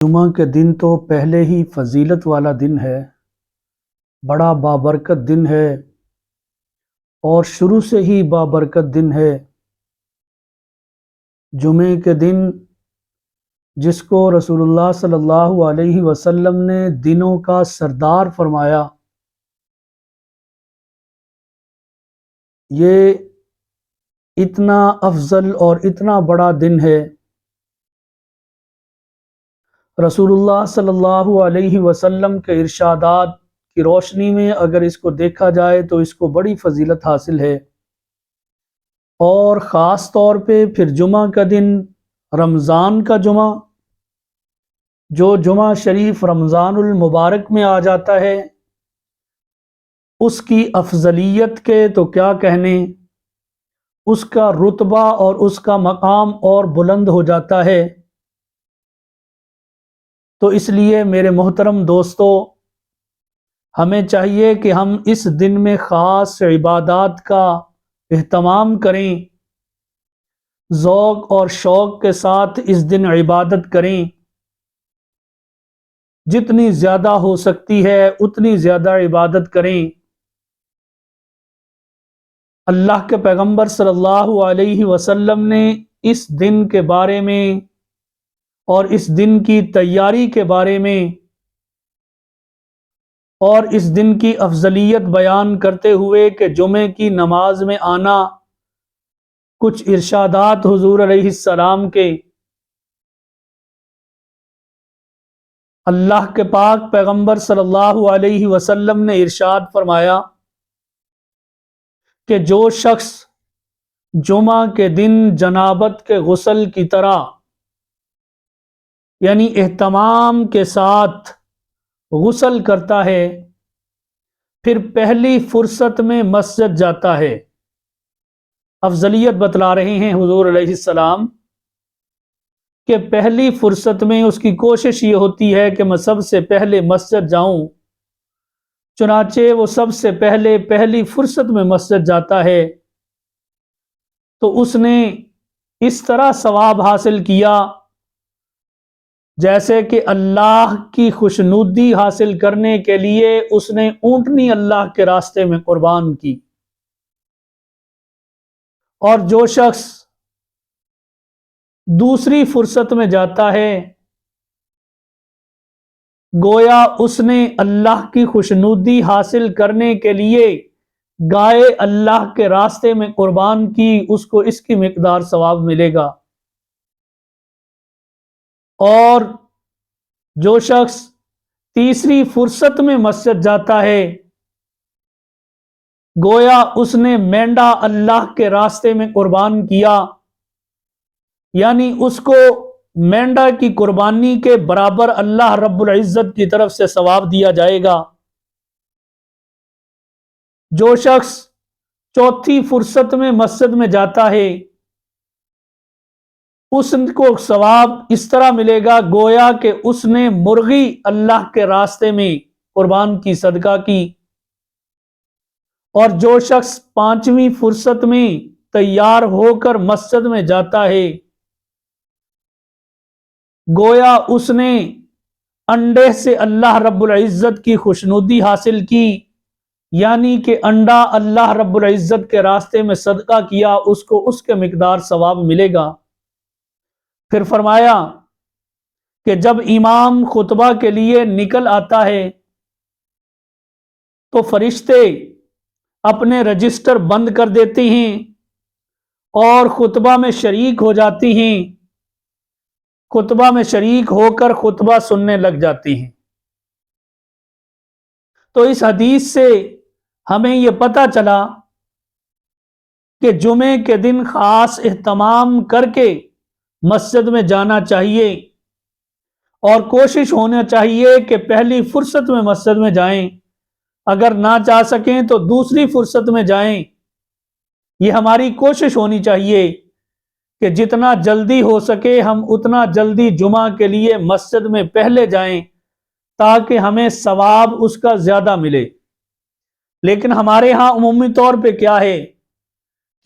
جمعہ کے دن تو پہلے ہی فضیلت والا دن ہے، بڑا بابرکت دن ہے اور شروع سے ہی بابرکت دن ہے۔ جمعے کے دن جس کو رسول اللہ صلی اللہ علیہ وسلم نے دنوں کا سردار فرمایا، یہ اتنا افضل اور اتنا بڑا دن ہے۔ رسول اللہ صلی اللہ علیہ وسلم کے ارشادات کی روشنی میں اگر اس کو دیکھا جائے تو اس کو بڑی فضیلت حاصل ہے، اور خاص طور پہ پھر جمعہ کا دن، رمضان کا جمعہ، جو جمعہ شریف رمضان المبارک میں آ جاتا ہے، اس کی افضلیت کے تو کیا کہنے، اس کا رتبہ اور اس کا مقام اور بلند ہو جاتا ہے۔ تو اس لیے میرے محترم دوستو، ہمیں چاہیے کہ ہم اس دن میں خاص عبادات کا اہتمام کریں، ذوق اور شوق کے ساتھ اس دن عبادت کریں، جتنی زیادہ ہو سکتی ہے اتنی زیادہ عبادت کریں۔ اللہ کے پیغمبر صلی اللہ علیہ وسلم نے اس دن کے بارے میں اور اس دن کی تیاری کے بارے میں اور اس دن کی افضلیت بیان کرتے ہوئے کہ جمعے کی نماز میں آنا، کچھ ارشادات حضور علیہ السلام کے، اللہ کے پاک پیغمبر صلی اللہ علیہ وسلم نے ارشاد فرمایا کہ جو شخص جمعہ کے دن جنابت کے غسل کی طرح، یعنی اہتمام کے ساتھ غسل کرتا ہے، پھر پہلی فرصت میں مسجد جاتا ہے۔ افضلیت بتلا رہے ہیں حضور علیہ السلام کہ پہلی فرصت میں اس کی کوشش یہ ہوتی ہے کہ میں سب سے پہلے مسجد جاؤں، چنانچہ وہ سب سے پہلے پہلی فرصت میں مسجد جاتا ہے، تو اس نے اس طرح ثواب حاصل کیا جیسے کہ اللہ کی خوشنودی حاصل کرنے کے لیے اس نے اونٹنی اللہ کے راستے میں قربان کی۔ اور جو شخص دوسری فرصت میں جاتا ہے، گویا اس نے اللہ کی خوشنودی حاصل کرنے کے لیے گائے اللہ کے راستے میں قربان کی، اس کو اس کی مقدار ثواب ملے گا۔ اور جو شخص تیسری فرصت میں مسجد جاتا ہے، گویا اس نے مینڈا اللہ کے راستے میں قربان کیا، یعنی اس کو مینڈا کی قربانی کے برابر اللہ رب العزت کی طرف سے ثواب دیا جائے گا۔ جو شخص چوتھی فرصت میں مسجد میں جاتا ہے، اس کو ثواب اس طرح ملے گا گویا کہ اس نے مرغی اللہ کے راستے میں قربان کی، صدقہ کی۔ اور جو شخص پانچویں فرصت میں تیار ہو کر مسجد میں جاتا ہے، گویا اس نے انڈے سے اللہ رب العزت کی خوشنودی حاصل کی، یعنی کہ انڈا اللہ رب العزت کے راستے میں صدقہ کیا، اس کو اس کے مقدار ثواب ملے گا۔ پھر فرمایا کہ جب امام خطبہ کے لیے نکل آتا ہے تو فرشتے اپنے رجسٹر بند کر دیتے ہیں اور خطبہ میں شریک ہو جاتی ہیں، خطبہ میں شریک ہو کر خطبہ سننے لگ جاتی ہیں۔ تو اس حدیث سے ہمیں یہ پتہ چلا کہ جمعے کے دن خاص اہتمام کر کے مسجد میں جانا چاہیے، اور کوشش ہونا چاہیے کہ پہلی فرصت میں مسجد میں جائیں، اگر نہ جا سکیں تو دوسری فرصت میں جائیں۔ یہ ہماری کوشش ہونی چاہیے کہ جتنا جلدی ہو سکے ہم اتنا جلدی جمعہ کے لیے مسجد میں پہلے جائیں، تاکہ ہمیں ثواب اس کا زیادہ ملے۔ لیکن ہمارے ہاں عمومی طور پہ کیا ہے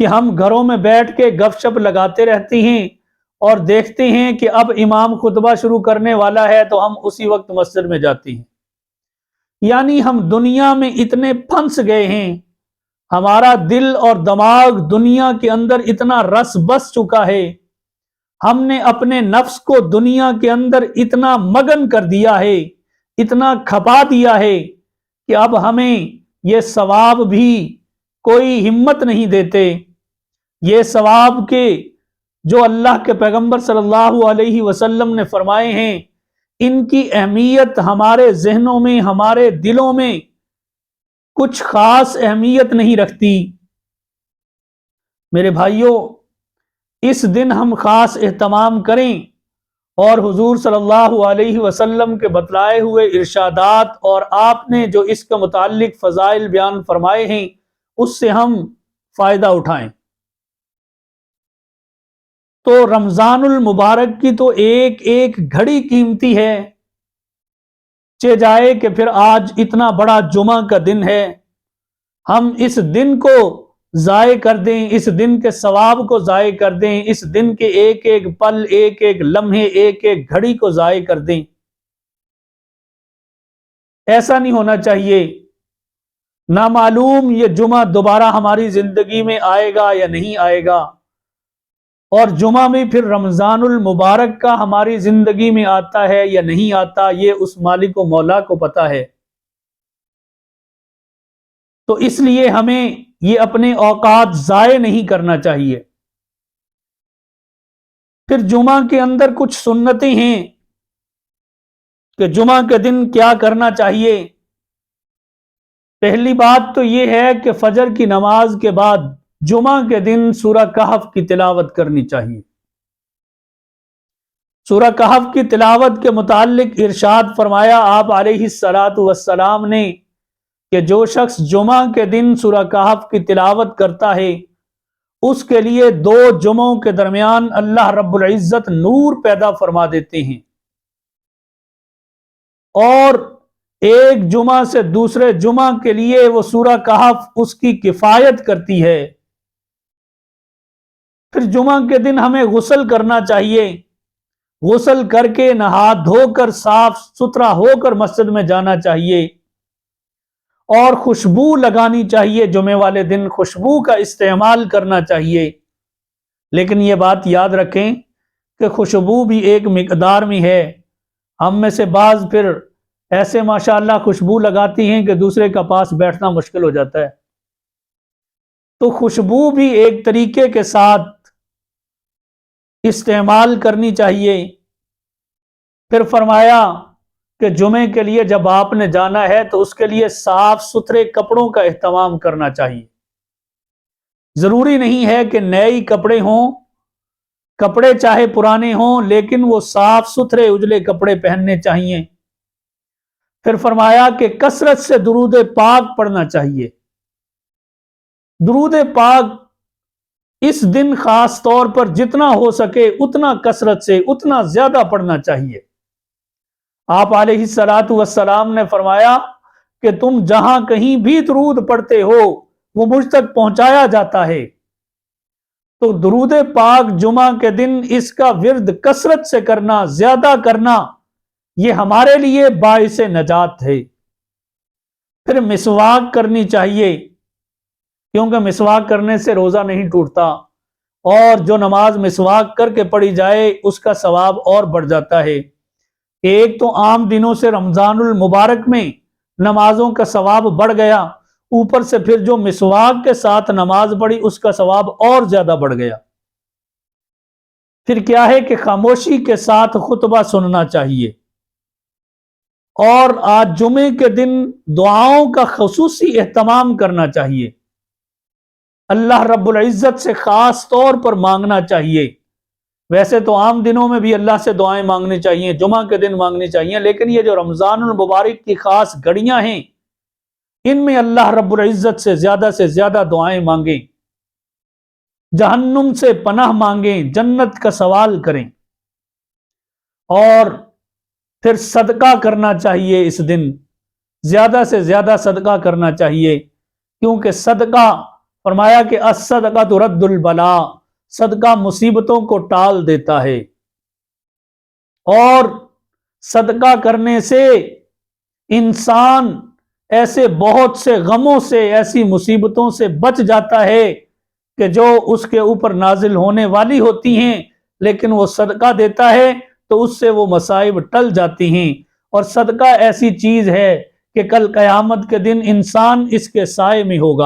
کہ ہم گھروں میں بیٹھ کے گپ شپ لگاتے رہتے ہیں اور دیکھتے ہیں کہ اب امام خطبہ شروع کرنے والا ہے تو ہم اسی وقت مسجد میں جاتے ہیں۔ یعنی ہم دنیا میں اتنے پھنس گئے ہیں، ہمارا دل اور دماغ دنیا کے اندر اتنا رس بس چکا ہے، ہم نے اپنے نفس کو دنیا کے اندر اتنا مگن کر دیا ہے، اتنا کھپا دیا ہے کہ اب ہمیں یہ ثواب بھی کوئی ہمت نہیں دیتے۔ یہ ثواب کے جو اللہ کے پیغمبر صلی اللہ علیہ وسلم نے فرمائے ہیں، ان کی اہمیت ہمارے ذہنوں میں، ہمارے دلوں میں کچھ خاص اہمیت نہیں رکھتی۔ میرے بھائیوں، اس دن ہم خاص اہتمام کریں اور حضور صلی اللہ علیہ وسلم کے بتلائے ہوئے ارشادات اور آپ نے جو اس کے متعلق فضائل بیان فرمائے ہیں اس سے ہم فائدہ اٹھائیں۔ تو رمضان المبارک کی تو ایک ایک گھڑی قیمتی ہے، چہ جائے کہ پھر آج اتنا بڑا جمعہ کا دن ہے، ہم اس دن کو ضائع کر دیں، اس دن کے ثواب کو ضائع کر دیں، اس دن کے ایک ایک پل، ایک ایک لمحے، ایک ایک گھڑی کو ضائع کر دیں۔ ایسا نہیں ہونا چاہیے۔ نامعلوم یہ جمعہ دوبارہ ہماری زندگی میں آئے گا یا نہیں آئے گا، اور جمعہ بھی پھر رمضان المبارک کا ہماری زندگی میں آتا ہے یا نہیں آتا، یہ اس مالک و مولا کو پتا ہے۔ تو اس لیے ہمیں یہ اپنے اوقات ضائع نہیں کرنا چاہیے۔ پھر جمعہ کے اندر کچھ سنتیں ہیں کہ جمعہ کے دن کیا کرنا چاہیے۔ پہلی بات تو یہ ہے کہ فجر کی نماز کے بعد جمعہ کے دن سورہ کہف کی تلاوت کرنی چاہیے۔ سورہ کہف کی تلاوت کے متعلق ارشاد فرمایا آپ علیہ الصلوۃ والسلام نے کہ جو شخص جمعہ کے دن سورہ کہف کی تلاوت کرتا ہے اس کے لیے 2 جمعوں کے درمیان اللہ رب العزت نور پیدا فرما دیتے ہیں، اور ایک جمعہ سے دوسرے جمعہ کے لیے وہ سورہ کہف اس کی کفایت کرتی ہے۔ پھر جمعہ کے دن ہمیں غسل کرنا چاہیے، غسل کر کے نہا دھو کر صاف ستھرا ہو کر مسجد میں جانا چاہیے، اور خوشبو لگانی چاہیے، جمعے والے دن خوشبو کا استعمال کرنا چاہیے۔ لیکن یہ بات یاد رکھیں کہ خوشبو بھی ایک مقدار میں ہے، ہم میں سے بعض پھر ایسے ماشاءاللہ خوشبو لگاتی ہیں کہ دوسرے کا پاس بیٹھنا مشکل ہو جاتا ہے۔ تو خوشبو بھی ایک طریقے کے ساتھ استعمال کرنی چاہیے۔ پھر فرمایا کہ جمعے کے لیے جب آپ نے جانا ہے تو اس کے لیے صاف ستھرے کپڑوں کا اہتمام کرنا چاہیے۔ ضروری نہیں ہے کہ نئے کپڑے ہوں، کپڑے چاہے پرانے ہوں لیکن وہ صاف ستھرے اجلے کپڑے پہننے چاہیے۔ پھر فرمایا کہ کثرت سے درود پاک پڑھنا چاہیے۔ درود پاک اس دن خاص طور پر جتنا ہو سکے اتنا کثرت سے، اتنا زیادہ پڑھنا چاہیے۔ آپ علیہ الصلوۃ والسلام نے فرمایا کہ تم جہاں کہیں بھی درود پڑھتے ہو وہ مجھ تک پہنچایا جاتا ہے۔ تو درود پاک جمعہ کے دن اس کا ورد کثرت سے کرنا، زیادہ کرنا، یہ ہمارے لیے باعث نجات ہے۔ پھر مسواک کرنی چاہیے، کیونکہ مسواک کرنے سے روزہ نہیں ٹوٹتا، اور جو نماز مسواک کر کے پڑھی جائے اس کا ثواب اور بڑھ جاتا ہے۔ ایک تو عام دنوں سے رمضان المبارک میں نمازوں کا ثواب بڑھ گیا، اوپر سے پھر جو مسواک کے ساتھ نماز پڑھی اس کا ثواب اور زیادہ بڑھ گیا۔ پھر کیا ہے کہ خاموشی کے ساتھ خطبہ سننا چاہیے، اور آج جمعے کے دن دعاؤں کا خصوصی اہتمام کرنا چاہیے، اللہ رب العزت سے خاص طور پر مانگنا چاہیے۔ ویسے تو عام دنوں میں بھی اللہ سے دعائیں مانگنی چاہیے، جمعہ کے دن مانگنی چاہیے، لیکن یہ جو رمضان المبارک کی خاص گھڑیاں ہیں ان میں اللہ رب العزت سے زیادہ دعائیں مانگیں، جہنم سے پناہ مانگیں، جنت کا سوال کریں، اور پھر صدقہ کرنا چاہیے۔ اس دن زیادہ سے زیادہ صدقہ کرنا چاہیے، کیونکہ صدقہ فرمایا کہ الصدقہ رد البلاء، صدقہ مصیبتوں کو ٹال دیتا ہے، اور صدقہ کرنے سے انسان ایسے بہت سے غموں سے، ایسی مصیبتوں سے بچ جاتا ہے کہ جو اس کے اوپر نازل ہونے والی ہوتی ہیں، لیکن وہ صدقہ دیتا ہے تو اس سے وہ مصائب ٹل جاتی ہیں۔ اور صدقہ ایسی چیز ہے کہ کل قیامت کے دن انسان اس کے سائے میں ہوگا۔